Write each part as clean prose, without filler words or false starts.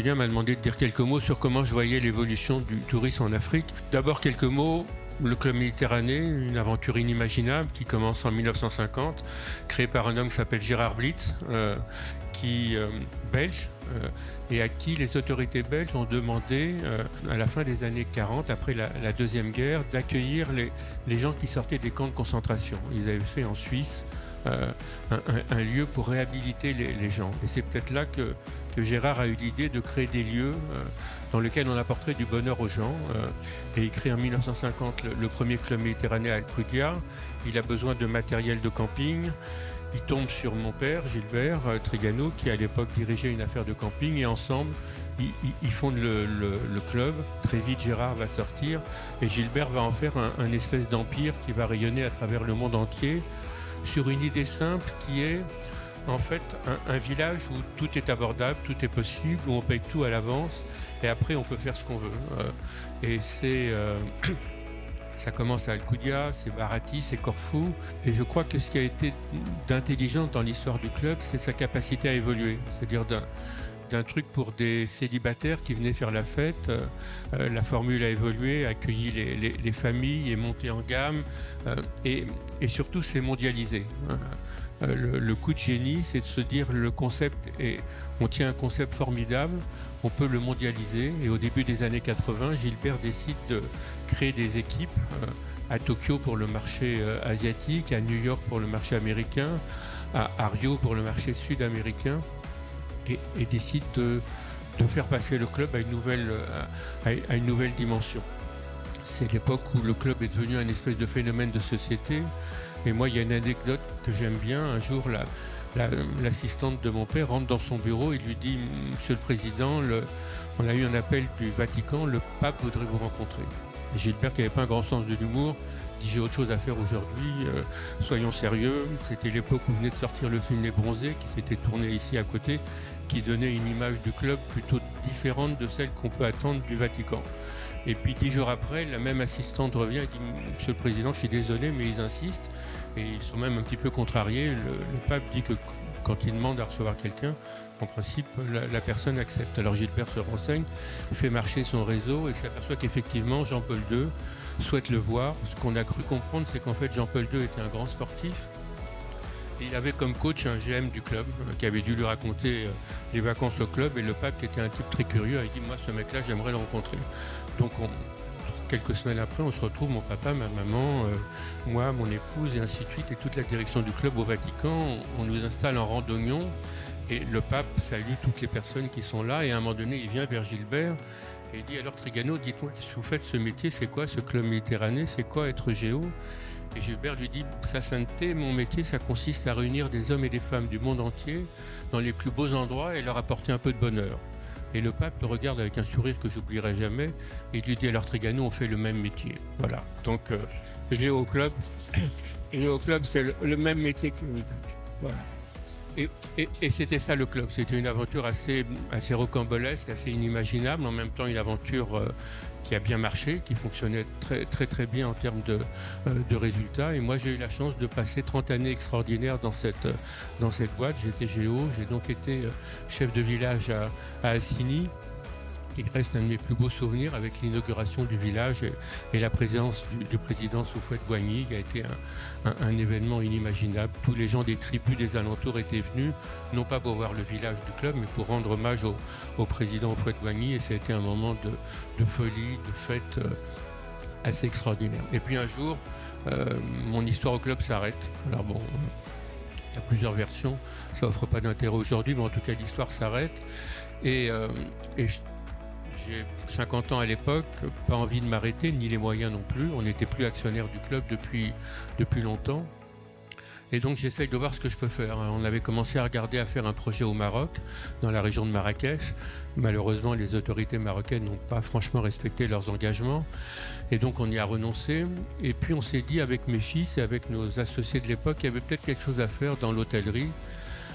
Julien m'a demandé de dire quelques mots sur comment je voyais l'évolution du tourisme en Afrique. D'abord quelques mots, le Club Méditerranée, une aventure inimaginable qui commence en 1950, créée par un homme qui s'appelle Gérard Blitz, belge, et à qui les autorités belges ont demandé, à la fin des années 40, après la Deuxième Guerre, d'accueillir les gens qui sortaient des camps de concentration. Ils avaient fait en Suisse un lieu pour réhabiliter les gens. Et c'est peut-être là que Gérard a eu l'idée de créer des lieux dans lesquels on apporterait du bonheur aux gens. Et il crée en 1950 le premier club méditerranéen à Alcudia. Il a besoin de matériel de camping. Il tombe sur mon père, Gilbert Trigano, qui à l'époque dirigeait une affaire de camping. Et ensemble, ils fondent le club. Très vite, Gérard va sortir. Et Gilbert va en faire un espèce d'empire qui va rayonner à travers le monde entier sur une idée simple qui est en fait un village où tout est abordable, tout est possible, où on paye tout à l'avance et après on peut faire ce qu'on veut. Et ça commence à Alcudia, c'est Barati, c'est Corfou. Et je crois que ce qui a été d'intelligent dans l'histoire du club, c'est sa capacité à évoluer. C'est-à-dire d'un truc pour des célibataires qui venaient faire la fête. La formule a évolué, a accueilli les familles, est montée en gamme et surtout c'est mondialisé. Le coup de génie, c'est de se dire le concept on tient un concept formidable, on peut le mondialiser. Et au début des années 80, Gilbert décide de créer des équipes à Tokyo pour le marché asiatique, à New York pour le marché américain, à Rio pour le marché sud-américain. Et décide de faire passer le club à une nouvelle dimension. C'est l'époque où le club est devenu un espèce de phénomène de société. Et moi, il y a une anecdote que j'aime bien. Un jour, l'assistante de mon père rentre dans son bureau et lui dit « Monsieur le Président, on a eu un appel du Vatican, le pape voudrait vous rencontrer. » Et Gilbert, qui n'avait pas un grand sens de l'humour, dit « J'ai autre chose à faire aujourd'hui, soyons sérieux. » C'était l'époque où venait de sortir le film Les Bronzés, qui s'était tourné ici à côté, qui donnait une image du club plutôt différente de celle qu'on peut attendre du Vatican. Et puis 10 jours après, la même assistante revient et dit « Monsieur le Président, je suis désolé, mais ils insistent. » Et ils sont même un petit peu contrariés. Le pape dit que quand il demande à recevoir quelqu'un, en principe, la personne accepte. Alors Gilbert se renseigne, fait marcher son réseau et s'aperçoit qu'effectivement, Jean-Paul II souhaite le voir. Ce qu'on a cru comprendre, c'est qu'en fait, Jean-Paul II était un grand sportif. Et il avait comme coach un GM du club qui avait dû lui raconter les vacances au club. Et le pape, qui était un type très curieux, a dit « Moi, ce mec-là, j'aimerais le rencontrer. » Donc, quelques semaines après, on se retrouve, mon papa, ma maman, moi, mon épouse, et ainsi de suite, et toute la direction du club au Vatican. On nous installe en rang d'oignon. Et le pape salue toutes les personnes qui sont là. Et à un moment donné, il vient vers Gilbert et il dit « Alors, Trigano, dites-moi, qu'est-ce que vous faites ce métier? C'est quoi ce club méditerranéen? C'est quoi être géo ?» Et Gilbert lui dit « Sa sainteté, mon métier, ça consiste à réunir des hommes et des femmes du monde entier dans les plus beaux endroits et leur apporter un peu de bonheur. » Et le pape le regarde avec un sourire que j'oublierai jamais et il lui dit « Alors Trigano, on fait le même métier. » Voilà. Donc, Géo Club, c'est le même métier que nous. Voilà. Et c'était ça le club. C'était une aventure assez rocambolesque, assez inimaginable. En même temps, une aventure qui a bien marché, qui fonctionnait très bien en termes de résultats. Et moi, j'ai eu la chance de passer 30 années extraordinaires dans cette boîte. J'étais géo, j'ai donc été chef de village à Assigny, qui reste un de mes plus beaux souvenirs avec l'inauguration du village et la présence du président Houphouët-Boigny, qui a été un événement inimaginable. Tous les gens des tribus des alentours étaient venus, non pas pour voir le village du club, mais pour rendre hommage au président Houphouët-Boigny, et ça a été un moment de folie, de fête assez extraordinaire. Et puis un jour, mon histoire au club s'arrête. Alors bon, il y a plusieurs versions, ça offre pas d'intérêt aujourd'hui, mais en tout cas l'histoire s'arrête. Et j'ai 50 ans à l'époque, pas envie de m'arrêter, ni les moyens non plus. On n'était plus actionnaire du club depuis longtemps. Et donc j'essaye de voir ce que je peux faire. On avait commencé à regarder à faire un projet au Maroc, dans la région de Marrakech. Malheureusement, les autorités marocaines n'ont pas franchement respecté leurs engagements. Et donc on y a renoncé. Et puis on s'est dit avec mes fils et avec nos associés de l'époque, il y avait peut-être quelque chose à faire dans l'hôtellerie.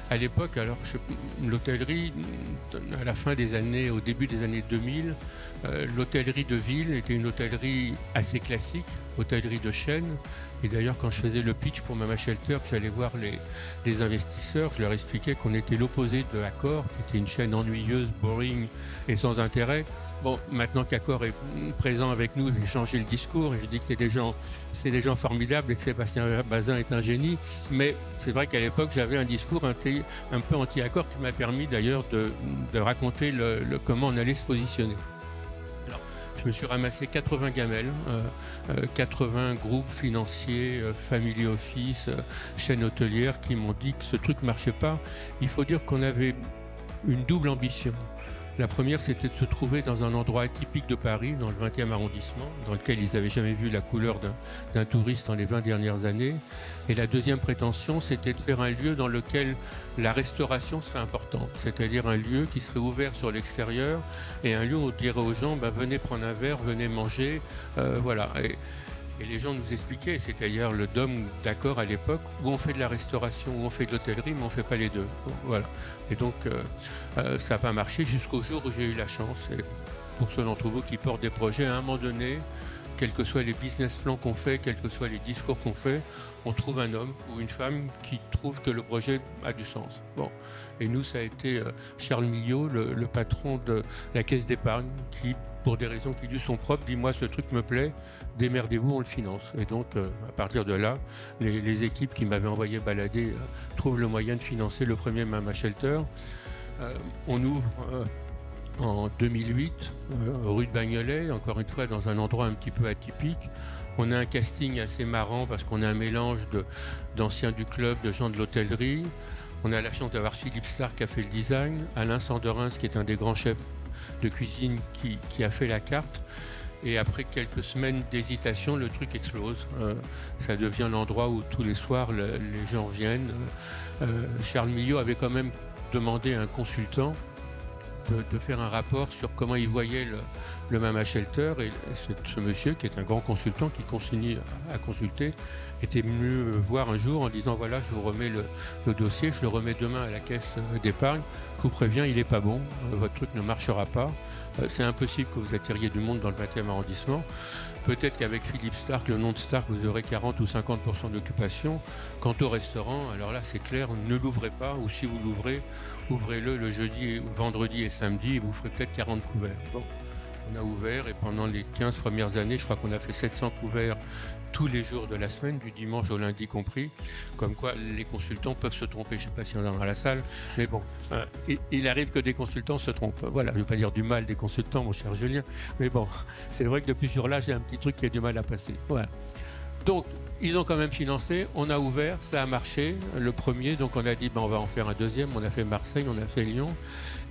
À l'époque, alors l'hôtellerie, à la fin des années, au début des années 2000, l'hôtellerie de ville était une hôtellerie assez classique, hôtellerie de chaîne. Et d'ailleurs, quand je faisais le pitch pour Mama Shelter, que j'allais voir les investisseurs, je leur expliquais qu'on était l'opposé de Accor, qui était une chaîne ennuyeuse, boring et sans intérêt. Bon, maintenant qu'Accor est présent avec nous, j'ai changé le discours et je dis que c'est des gens formidables et que Sébastien Bazin est un génie. Mais c'est vrai qu'à l'époque, j'avais un discours un peu anti-Accor qui m'a permis d'ailleurs de raconter comment on allait se positionner. Alors, je me suis ramassé 80 gamelles, 80 groupes financiers, family office, chaînes hôtelières qui m'ont dit que ce truc ne marchait pas. Il faut dire qu'on avait une double ambition. La première, c'était de se trouver dans un endroit atypique de Paris, dans le 20e arrondissement, dans lequel ils n'avaient jamais vu la couleur d'un touriste dans les 20 dernières années. Et la deuxième prétention, c'était de faire un lieu dans lequel la restauration serait importante, c'est-à-dire un lieu qui serait ouvert sur l'extérieur et un lieu où on dirait aux gens, venez prendre un verre, venez manger, voilà. Et les gens nous expliquaient, c'est d'ailleurs le DOM d'Accor à l'époque, où on fait de la restauration, où on fait de l'hôtellerie, mais on ne fait pas les deux. Bon, voilà. Et donc, ça n'a pas marché jusqu'au jour où j'ai eu la chance. Et pour ceux d'entre vous qui portent des projets, à un moment donné, quels que soient les business plans qu'on fait, quels que soient les discours qu'on fait, on trouve un homme ou une femme qui trouve que le projet a du sens. Bon. Et nous, ça a été Charles Millot, le patron de la Caisse d'épargne, qui, pour des raisons qui lui sont propres, dit « moi, ce truc me plaît, démerdez-vous, on le finance ». Et donc, à partir de là, les équipes qui m'avaient envoyé balader trouvent le moyen de financer le premier Mama Shelter. On ouvre en 2008, rue de Bagnolet, encore une fois dans un endroit un petit peu atypique. On a un casting assez marrant parce qu'on a un mélange d'anciens du club, de gens de l'hôtellerie. On a la chance d'avoir Philippe Stark qui a fait le design, Alain Sanderins qui est un des grands chefs de cuisine qui a fait la carte. Et après quelques semaines d'hésitation, le truc explose. Ça devient l'endroit où tous les soirs les gens viennent. Charles Millot avait quand même demandé à un consultant de faire un rapport sur comment il voyait le Mama Shelter. Et ce monsieur, qui est un grand consultant, qui continue à consulter, était venu me voir un jour en disant « Voilà, je vous remets le dossier, je le remets demain à la caisse d'épargne. Je vous préviens, il n'est pas bon, votre truc ne marchera pas. C'est impossible que vous attiriez du monde dans le 20e arrondissement. Peut-être qu'avec Philippe Stark, le nom de Stark, vous aurez 40 ou 50% d'occupation. Quant au restaurant, alors là, c'est clair, ne l'ouvrez pas, ou si vous l'ouvrez, ouvrez-le le jeudi, vendredi et samedi, et vous ferez peut-être 40 couverts. » Bon, on a ouvert, et pendant les 15 premières années, je crois qu'on a fait 700 couverts tous les jours de la semaine, du dimanche au lundi compris, comme quoi les consultants peuvent se tromper. Je ne sais pas s'il y en a dans la salle, mais bon, il arrive que des consultants se trompent. Voilà, je ne veux pas dire du mal des consultants, mon cher Julien, mais bon, c'est vrai que depuis ce jour-là, j'ai un petit truc qui a du mal à passer. Voilà. Donc, ils ont quand même financé, on a ouvert, ça a marché, le premier, donc on a dit, on va en faire un deuxième, on a fait Marseille, on a fait Lyon.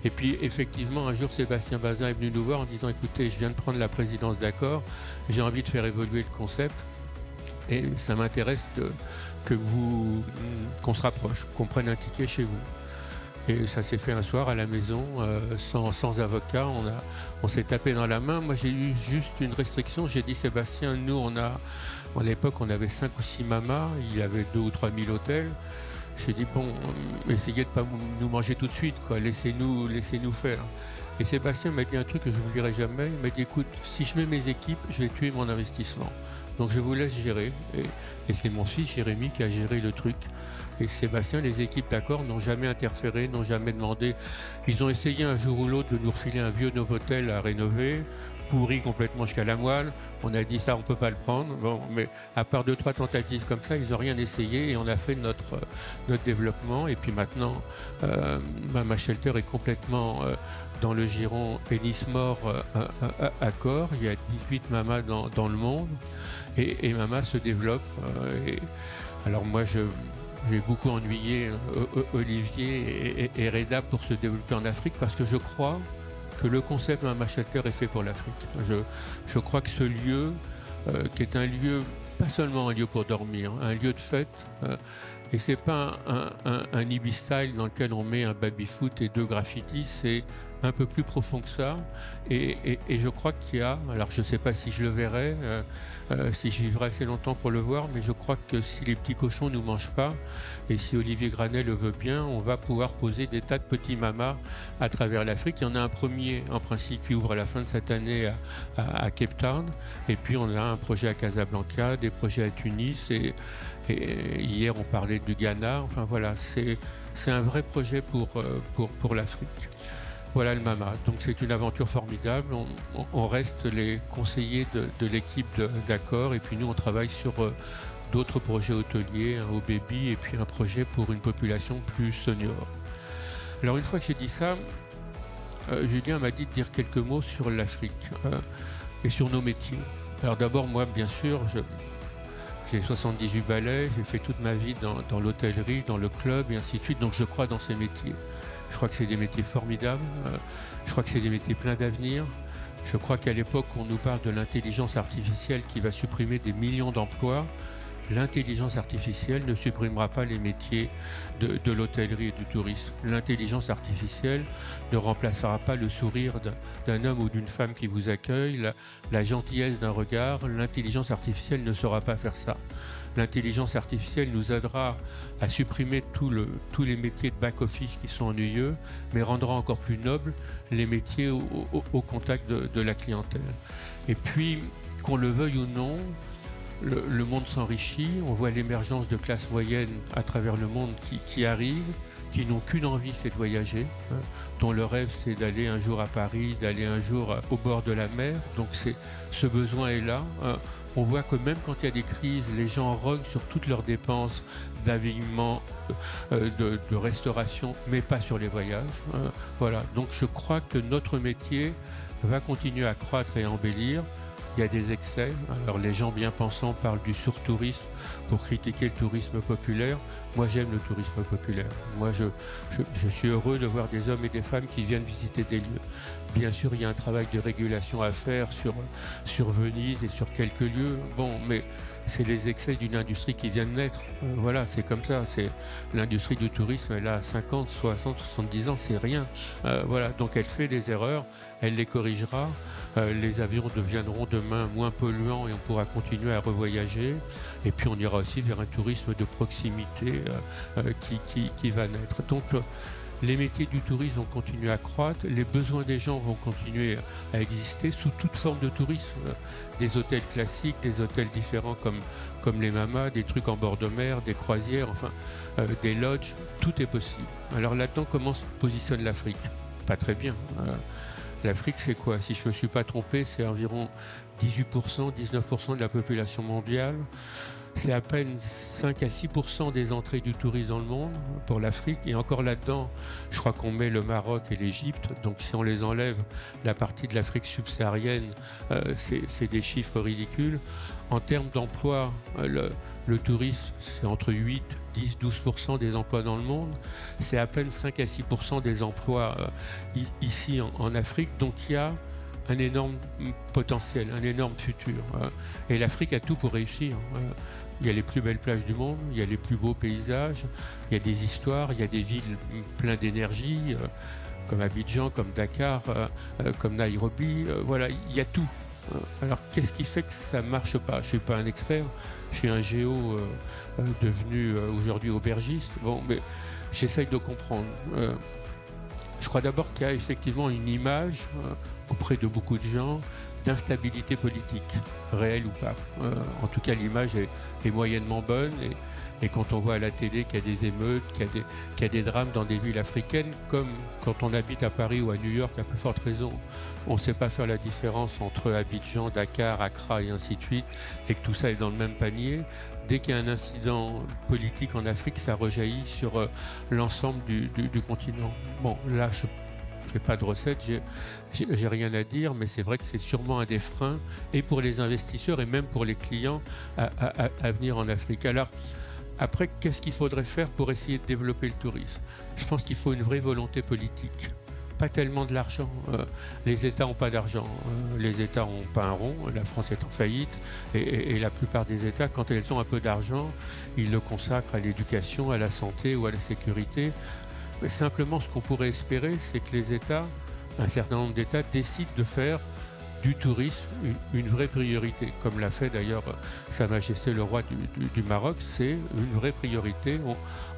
Et puis, effectivement, un jour, Sébastien Bazin est venu nous voir en disant, écoutez, je viens de prendre la présidence d'Accor, j'ai envie de faire évoluer le concept. Et ça m'intéresse qu'on se rapproche, qu'on prenne un ticket chez vous. Et ça s'est fait un soir à la maison, sans avocat. On s'est tapé dans la main. Moi, j'ai eu juste une restriction. J'ai dit, Sébastien, nous, à l'époque, on avait 5 ou 6 mamas. Il y avait 2 ou 3 000 hôtels. J'ai dit, bon, essayez de ne pas nous manger tout de suite, quoi. Laissez-nous faire. Et Sébastien m'a dit un truc que je ne vous dirai jamais. Il m'a dit, écoute, si je mets mes équipes, je vais tuer mon investissement. Donc je vous laisse gérer. Et c'est mon fils Jérémy qui a géré le truc. Et Sébastien, les équipes d'Accor n'ont jamais interféré, n'ont jamais demandé. Ils ont essayé un jour ou l'autre de nous refiler un vieux Novotel à rénover, pourri complètement jusqu'à la moelle. On a dit ça, on ne peut pas le prendre. Bon, mais à part 2-3 tentatives comme ça, ils n'ont rien essayé et on a fait notre développement. Et puis maintenant, Mama Shelter est complètement dans le giron Ennismore Accor. Il y a 18 mamas dans le monde et Mama se développe. Alors moi, j'ai beaucoup ennuyé Olivier et Reda pour se développer en Afrique parce que je crois que le concept Mama Shelter est fait pour l'Afrique. Je crois que ce lieu, qui est un lieu, pas seulement un lieu pour dormir, un lieu de fête, et c'est pas un Ibis style dans lequel on met un baby-foot et 2 graffitis, c'est un peu plus profond que ça. Et je crois qu'il y a, alors je ne sais pas si je le verrai, si je vivrai assez longtemps pour le voir, mais je crois que si les petits cochons ne nous mangent pas, et si Olivier Granet le veut bien, on va pouvoir poser des tas de petits mamas à travers l'Afrique. Il y en a un premier, en principe, qui ouvre à la fin de cette année à Cape Town, et puis on a un projet à Casablanca, des projets à Tunis, et hier on parlait du Ghana. Enfin voilà, c'est un vrai projet pour l'Afrique. Voilà le MAMA. Donc c'est une aventure formidable. On reste les conseillers de l'équipe d'Accor, et puis nous on travaille sur d'autres projets hôteliers, au baby, et puis un projet pour une population plus senior. Alors une fois que j'ai dit ça, Julien m'a dit de dire quelques mots sur l'Afrique et sur nos métiers. Alors d'abord, moi bien sûr, j'ai 78 balais, j'ai fait toute ma vie dans l'hôtellerie, dans le club et ainsi de suite, donc je crois dans ces métiers. Je crois que c'est des métiers formidables, je crois que c'est des métiers pleins d'avenir. Je crois qu'à l'époque, on nous parle de l'intelligence artificielle qui va supprimer des millions d'emplois. L'intelligence artificielle ne supprimera pas les métiers de l'hôtellerie et du tourisme. L'intelligence artificielle ne remplacera pas le sourire d'un homme ou d'une femme qui vous accueille, la gentillesse d'un regard. L'intelligence artificielle ne saura pas faire ça. L'intelligence artificielle nous aidera à supprimer tous les métiers de back-office qui sont ennuyeux, mais rendra encore plus nobles les métiers au contact de la clientèle. Et puis, qu'on le veuille ou non, le monde s'enrichit, on voit l'émergence de classes moyennes à travers le monde qui arrivent, qui n'ont qu'une envie, c'est de voyager, dont le rêve c'est d'aller un jour à Paris, d'aller un jour au bord de la mer. Donc ce besoin est là. On voit que même quand il y a des crises, les gens rognent sur toutes leurs dépenses d'avilement, de restauration, mais pas sur les voyages. Voilà. Donc je crois que notre métier va continuer à croître et à embellir. Il y a des excès. Alors les gens bien pensants parlent du surtourisme pour critiquer le tourisme populaire. Moi j'aime le tourisme populaire. Moi je suis heureux de voir des hommes et des femmes qui viennent visiter des lieux. Bien sûr il y a un travail de régulation à faire sur Venise et sur quelques lieux. Bon, mais c'est les excès d'une industrie qui vient de naître. Voilà, c'est comme ça. C'est l'industrie du tourisme, elle a 50, 60, 70 ans, c'est rien. Voilà, donc elle fait des erreurs, elle les corrigera. Les avions deviendront demain moins polluants et on pourra continuer à revoyager. Et puis on ira aussi vers un tourisme de proximité qui va naître. Donc les métiers du tourisme vont continuer à croître, les besoins des gens vont continuer à exister sous toute forme de tourisme. Des hôtels classiques, des hôtels différents comme les mamas, des trucs en bord de mer, des croisières, enfin des lodges, tout est possible. Alors là-dedans, comment se positionne l'Afrique? Pas très bien. L'Afrique, c'est quoi? Si je ne me suis pas trompé, c'est environ 18%, 19% de la population mondiale. C'est à peine 5 à 6% des entrées du tourisme dans le monde pour l'Afrique. Et encore là-dedans, je crois qu'on met le Maroc et l'Égypte. Donc si on les enlève, la partie de l'Afrique subsaharienne, c'est des chiffres ridicules. En termes d'emploi, le tourisme, c'est entre 8, 10, 12% des emplois dans le monde. C'est à peine 5 à 6% des emplois ici en Afrique. Donc il y a un énorme potentiel, un énorme futur. Et l'Afrique a tout pour réussir. Il y a les plus belles plages du monde, il y a les plus beaux paysages, il y a des histoires, il y a des villes pleines d'énergie, comme Abidjan, comme Dakar, comme Nairobi. Voilà, il y a tout. Alors qu'est-ce qui fait que ça ne marche pas? Je ne suis pas un expert, je suis un géo devenu aujourd'hui aubergiste. Bon, mais j'essaye de comprendre. Je crois d'abord qu'il y a effectivement une image auprès de beaucoup de gens d'instabilité politique, réelle ou pas. En tout cas, l'image est moyennement bonne et quand on voit à la télé qu'il y a des émeutes, qu'il y a des drames dans des villes africaines, comme quand on habite à Paris ou à New York, à plus forte raison, on ne sait pas faire la différence entre Abidjan, Dakar, Accra et ainsi de suite, et que tout ça est dans le même panier. Dès qu'il y a un incident politique en Afrique, ça rejaillit sur l'ensemble du continent. Bon, là, je n'ai pas de recette, j'ai rien à dire, mais c'est vrai que c'est sûrement un des freins, et pour les investisseurs et même pour les clients, à venir en Afrique. Alors, après, qu'est-ce qu'il faudrait faire pour essayer de développer le tourisme? Je pense qu'il faut une vraie volonté politique. Pas tellement de l'argent. Les États n'ont pas d'argent. Les États n'ont pas un rond. La France est en faillite. Et la plupart des États, quand ils ont un peu d'argent, ils le consacrent à l'éducation, à la santé ou à la sécurité. Mais simplement, ce qu'on pourrait espérer, c'est que les États un certain nombre d'États décident de faire du tourisme une vraie priorité, comme l'a fait d'ailleurs Sa Majesté le roi du Maroc. C'est une vraie priorité.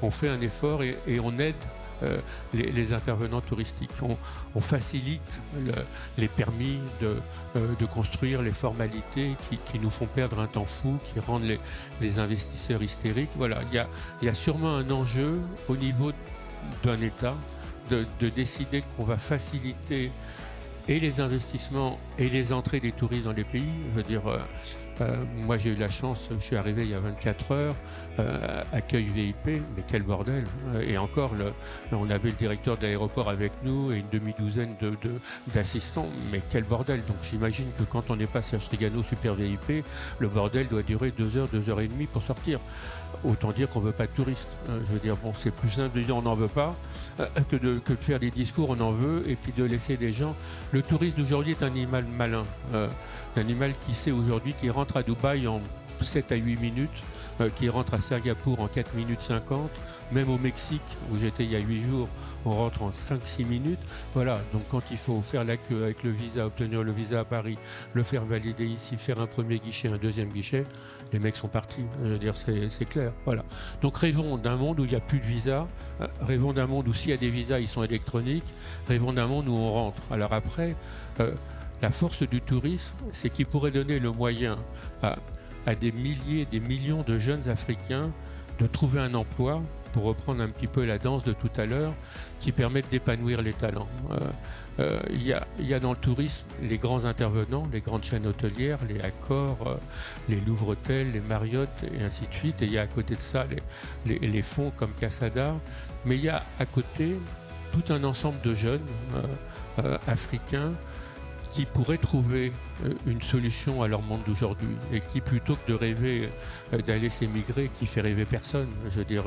On fait un effort et on aide les intervenants touristiques. On facilite les permis de construire, les formalités qui nous font perdre un temps fou, qui rendent les investisseurs hystériques. Voilà, il y a sûrement un enjeu au niveau d'un État de décider qu'on va faciliter et les investissements et les entrées des touristes dans les pays. Je veux dire, moi j'ai eu la chance, je suis arrivé il y a 24 heures, accueil VIP, mais quel bordel. Et encore, on avait le directeur de l'aéroport avec nous et une demi-douzaine d'assistants, mais quel bordel. Donc j'imagine que quand on est pas Serge Trigano super VIP, le bordel doit durer 2 heures, 2 heures et demie pour sortir. Autant dire qu'on ne veut pas de touristes. Je veux dire, bon, c'est plus simple de dire on n'en veut pas que de faire des discours on en veut et puis de laisser des gens. Le touriste d'aujourd'hui est un animal malin, un animal qui sait aujourd'hui, qui rentre à Dubaï en 7 à 8 minutes, qui rentre à Singapour en 4 minutes 50, même au Mexique où j'étais il y a 8 jours, on rentre en 5-6 minutes. Voilà, donc quand il faut faire la queue avec le visa, obtenir le visa à Paris, le faire valider ici, faire un premier guichet, un deuxième guichet, les mecs sont partis. Je veux dire, c'est clair. Voilà. Donc rêvons d'un monde où il n'y a plus de visa, rêvons d'un monde où s'il y a des visas, ils sont électroniques, rêvons d'un monde où on rentre. Alors après, la force du tourisme, c'est qu'il pourrait donner le moyen à des milliers, des millions de jeunes Africains de trouver un emploi, pour reprendre un petit peu la danse de tout à l'heure, qui permettent d'épanouir les talents. Il y a dans le tourisme les grands intervenants, les grandes chaînes hôtelières, les Accor, les Louvre Hôtel, les Marriott et ainsi de suite. Et il y a à côté de ça les fonds comme Casada. Mais il y a à côté tout un ensemble de jeunes africains qui pourraient trouver une solution à leur monde d'aujourd'hui et qui, plutôt que de rêver d'aller s'émigrer, qui fait rêver personne. Je veux dire,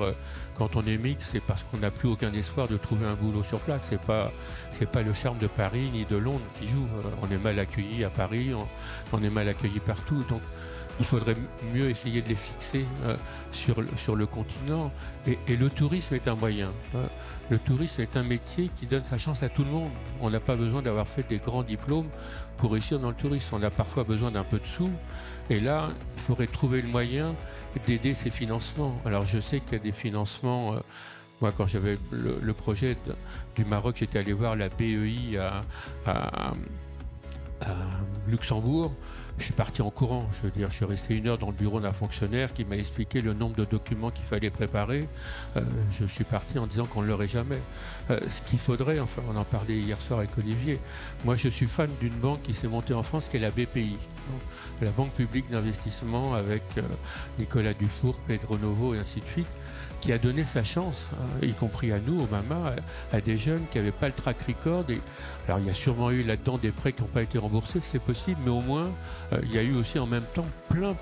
quand on émigre, c'est parce qu'on n'a plus aucun espoir de trouver un boulot sur place. C'est pas le charme de Paris ni de Londres qui joue. On est mal accueilli à Paris, on est mal accueilli partout. Donc, il faudrait mieux essayer de les fixer sur le continent. Et le tourisme est un moyen. Le tourisme est un métier qui donne sa chance à tout le monde. On n'a pas besoin d'avoir fait des grands diplômes pour réussir dans le tourisme. On a parfois besoin d'un peu de sous. Et là, il faudrait trouver le moyen d'aider ces financements. Alors je sais qu'il y a des financements. Moi, quand j'avais le projet du Maroc, j'étais allé voir la BEI à Luxembourg. Je suis parti en courant, je veux dire, je suis resté 1 heure dans le bureau d'un fonctionnaire qui m'a expliqué le nombre de documents qu'il fallait préparer. Je suis parti en disant qu'on ne l'aurait jamais. Ce qu'il faudrait, enfin on en parlait hier soir avec Olivier, moi je suis fan d'une banque qui s'est montée en France qui est la BPI, la Banque Publique d'Investissement avec Nicolas Dufour, Pedro Novo et ainsi de suite, qui a donné sa chance, y compris à nous, au MAMA, à des jeunes qui n'avaient pas le track record. Alors il y a sûrement eu là-dedans des prêts qui n'ont pas été remboursés, c'est possible, mais au moins il y a eu aussi en même temps plein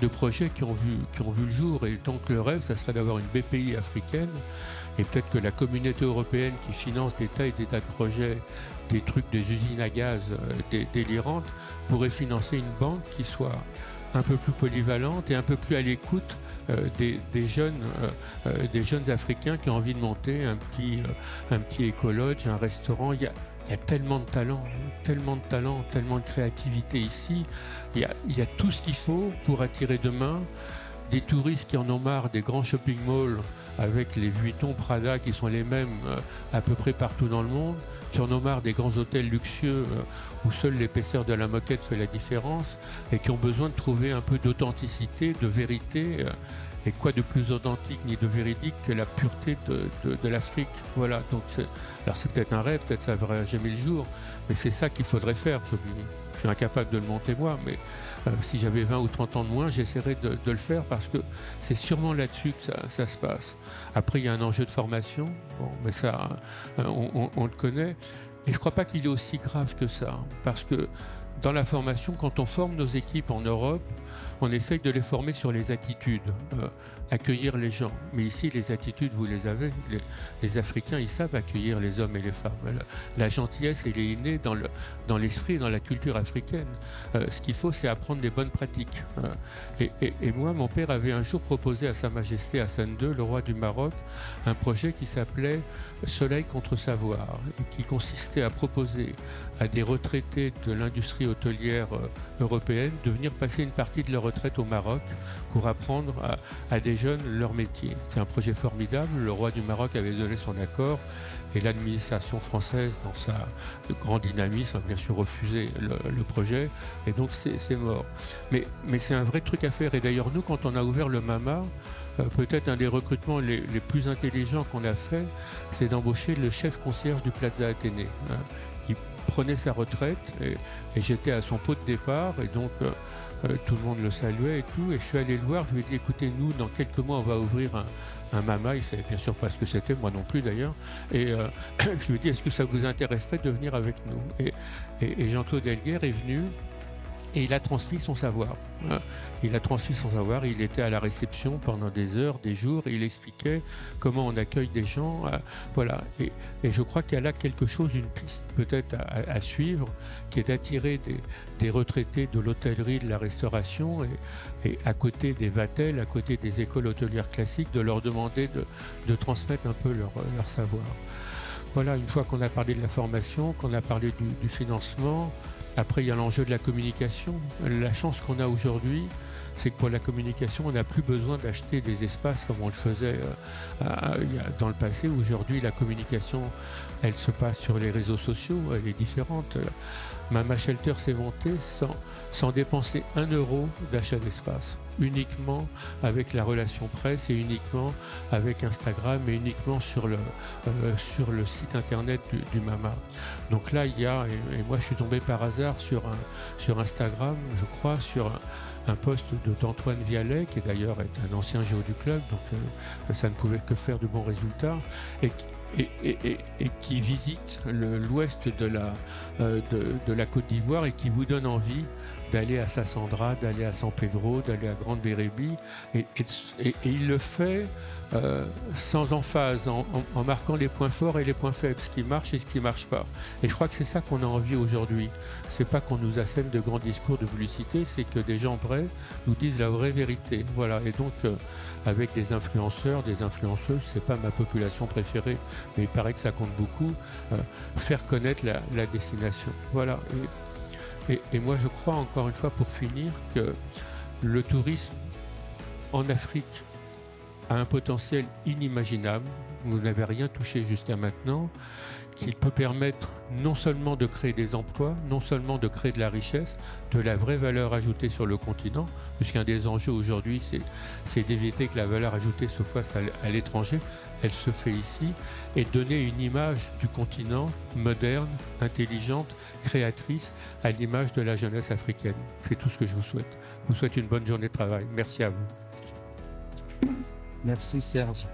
de projets qui ont vu le jour. Et donc le rêve, ça serait d'avoir une BPI africaine, et peut-être que la communauté européenne qui finance des tas et des tas de projets, des trucs, des usines à gaz délirantes, pourrait financer une banque qui soit un peu plus polyvalente et un peu plus à l'écoute des jeunes Africains qui ont envie de monter un petit écolodge, un restaurant. Il y a tellement de talent, tellement de créativité ici. Il y a tout ce qu'il faut pour attirer demain des touristes qui en ont marre des grands shopping malls avec les Vuitton, Prada qui sont les mêmes à peu près partout dans le monde, qui en ont marre des grands hôtels luxueux où seule l'épaisseur de la moquette fait la différence et qui ont besoin de trouver un peu d'authenticité, de vérité. Et quoi de plus authentique ni de véridique que la pureté de l'Afrique. Voilà, donc alors c'est peut-être un rêve, peut-être ça ne verra jamais le jour, mais c'est ça qu'il faudrait faire. Je suis incapable de le monter moi, mais si j'avais 20 ou 30 ans de moins, j'essaierais de le faire parce que c'est sûrement là-dessus que ça se passe. Après, il y a un enjeu de formation, bon, mais ça, on le connaît. Et je ne crois pas qu'il est aussi grave que ça, parce que dans la formation, quand on forme nos équipes en Europe, on essaye de les former sur les attitudes, accueillir les gens. Mais ici, les attitudes, vous les avez. Les Africains, ils savent accueillir les hommes et les femmes. La gentillesse, elle est innée dans l'esprit, dans la culture africaine. Ce qu'il faut, c'est apprendre des bonnes pratiques. Et moi, mon père avait un jour proposé à Sa Majesté Hassan II, le roi du Maroc, un projet qui s'appelait Soleil contre savoir, et qui consistait à proposer à des retraités de l'industrie hôtelière européenne de venir passer une partie de leur retraite au Maroc pour apprendre à des jeunes leur métier. C'est un projet formidable. Le roi du Maroc avait donné son accord et l'administration française, dans sa grand dynamisme, a bien sûr refusé le projet, et donc c'est mort. Mais c'est un vrai truc à faire. Et d'ailleurs, nous, quand on a ouvert le MAMA, peut-être un des recrutements les plus intelligents qu'on a fait, c'est d'embaucher le chef concierge du Plaza Athénée. Il prenait sa retraite et j'étais à son pot de départ, et donc tout le monde le saluait et tout, et je suis allé le voir, je lui ai dit écoutez, nous dans quelques mois on va ouvrir un MAMA, il ne savait bien sûr pas ce que c'était, moi non plus d'ailleurs, et je lui ai dit est-ce que ça vous intéresserait de venir avec nous, et Jean-Claude Elguer est venu. Et il a transmis son savoir. Il a transmis son savoir. Il était à la réception pendant des heures, des jours. Il expliquait comment on accueille des gens. Voilà. Et je crois qu'il y a là quelque chose, une piste peut-être à suivre, qui est d'attirer des retraités de l'hôtellerie, de la restauration, et à côté des Vatel, à côté des écoles hôtelières classiques, de leur demander de transmettre un peu leur savoir. Voilà, une fois qu'on a parlé de la formation, qu'on a parlé du financement, après, il y a l'enjeu de la communication. La chance qu'on a aujourd'hui, c'est que pour la communication, on n'a plus besoin d'acheter des espaces comme on le faisait dans le passé. Aujourd'hui, la communication, elle se passe sur les réseaux sociaux, elle est différente. Mama Shelter s'est monté sans dépenser 1 euro d'achat d'espace, uniquement avec la relation presse et uniquement avec Instagram et uniquement sur le site internet du MAMA. Donc là, il y a, et moi je suis tombé par hasard sur Instagram, je crois, sur un post d'Antoine Vialet, qui d'ailleurs est un ancien géo du club, donc ça ne pouvait que faire de bons résultats, et qui visite l'ouest de la Côte d'Ivoire et qui vous donne envie d'aller à Sassandra, d'aller à San Pedro, d'aller à Grande Bérébi, et il le fait sans emphase, en marquant les points forts et les points faibles, ce qui marche et ce qui ne marche pas. Et je crois que c'est ça qu'on a envie aujourd'hui. C'est pas qu'on nous assène de grands discours de publicité, c'est que des gens vrais nous disent la vraie vérité. Voilà. Et donc, avec des influenceurs, des influenceuses, c'est pas ma population préférée, mais il paraît que ça compte beaucoup, faire connaître la destination. Voilà. Et moi, je crois, encore une fois, pour finir, que le tourisme en Afrique a un potentiel inimaginable. Vous n'avez rien touché jusqu'à maintenant, qu'il peut permettre non seulement de créer des emplois, non seulement de créer de la richesse, de la vraie valeur ajoutée sur le continent, puisqu'un des enjeux aujourd'hui, c'est d'éviter que la valeur ajoutée se fasse à l'étranger, elle se fait ici, et donner une image du continent moderne, intelligente, créatrice, à l'image de la jeunesse africaine. C'est tout ce que je vous souhaite. Je vous souhaite une bonne journée de travail. Merci à vous. Merci Serge.